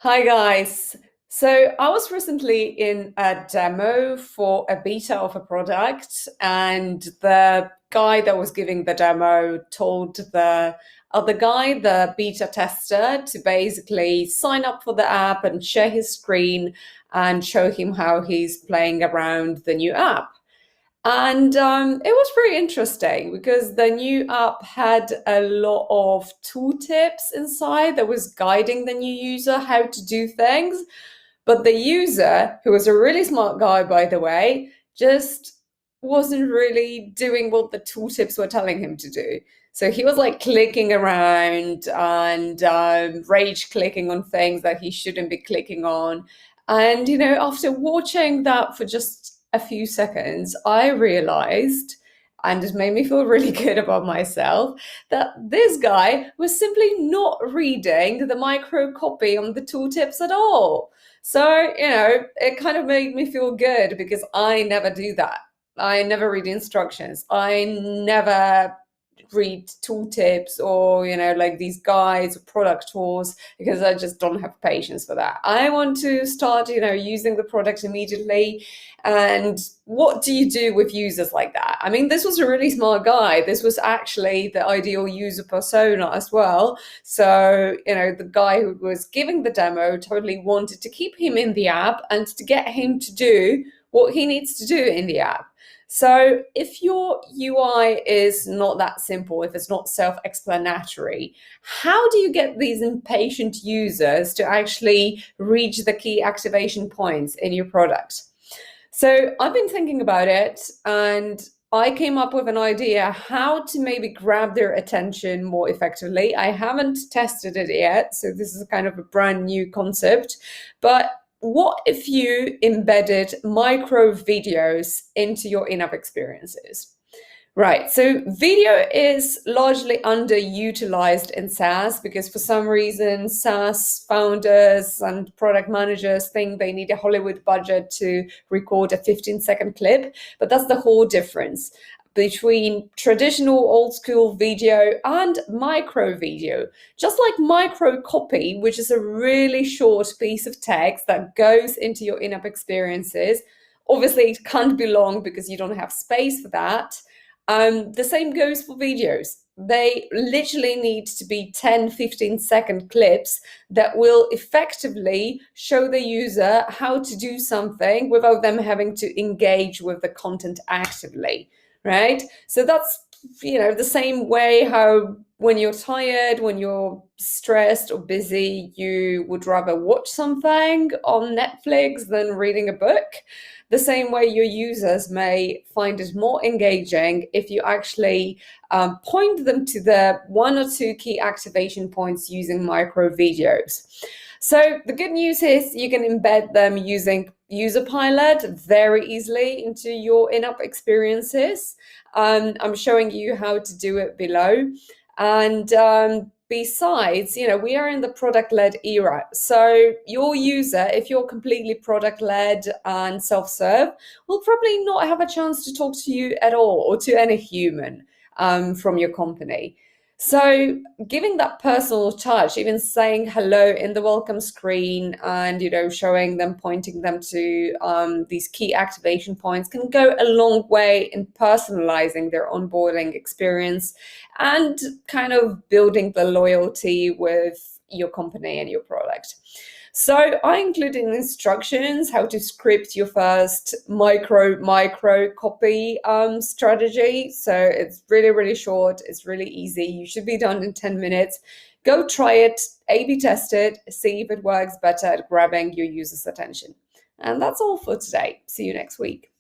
Hi guys. So I was recently in a demo for a beta of a product, and the guy that was giving the demo told the other guy, the beta tester, to basically sign up for the app and share his screen and show him how he's playing around the new app. And it was pretty interesting because the new app had a lot of tooltips inside that was guiding the new user how to do things. But the user, who was a really smart guy, by the way, just wasn't really doing what the tooltips were telling him to do. So he was like clicking around and rage clicking on things that he shouldn't be clicking on. And, after watching that for just a few seconds, I realized, and it made me feel really good about myself, that this guy was simply not reading the micro copy on the tooltips at all. So, it kind of made me feel good because I never do that. I never read instructions. I never read tooltips or, like these guides or product tours because I just don't have patience for that. I want to start, using the product immediately. And what do you do with users like that? I mean, this was a really smart guy. This was actually the ideal user persona as well. So, the guy who was giving the demo totally wanted to keep him in the app and to get him to do what he needs to do in the app. So if your UI is not that simple, if it's not self-explanatory, how do you get these impatient users to actually reach the key activation points in your product? So I've been thinking about it, and I came up with an idea how to maybe grab their attention more effectively. I haven't tested it yet, so this is kind of a brand new concept, but what if you embedded micro videos into your in-app experiences? Right, so video is largely underutilized in SaaS because for some reason SaaS founders and product managers think they need a Hollywood budget to record a 15-second clip, but that's the whole difference between traditional old school video and micro video. Just like micro copy, which is a really short piece of text that goes into your in-app experiences. Obviously, it can't be long because you don't have space for that. The same goes for videos. They literally need to be 10, 15-second clips that will effectively show the user how to do something without them having to engage with the content actively. Right? So that's, the same way how when you're tired, when you're stressed or busy, you would rather watch something on Netflix than reading a book. The same way your users may find it more engaging if you actually point them to the one or two key activation points using micro videos. So the good news is you can embed them using Userpilot very easily into your in-app experiences. I'm showing you how to do it below. And besides, we are in the product-led era. So your user, if you're completely product-led and self-serve, will probably not have a chance to talk to you at all or to any human from your company. So giving that personal touch, even saying hello in the welcome screen and, showing them, pointing them to these key activation points can go a long way in personalizing their onboarding experience and kind of building the loyalty with your company and your product. So I included instructions how to script your first micro copy strategy. So it's really, really short. It's really easy. You should be done in 10 minutes. Go try it, A/B test it, see if it works better at grabbing your users' attention. And that's all for today. See you next week.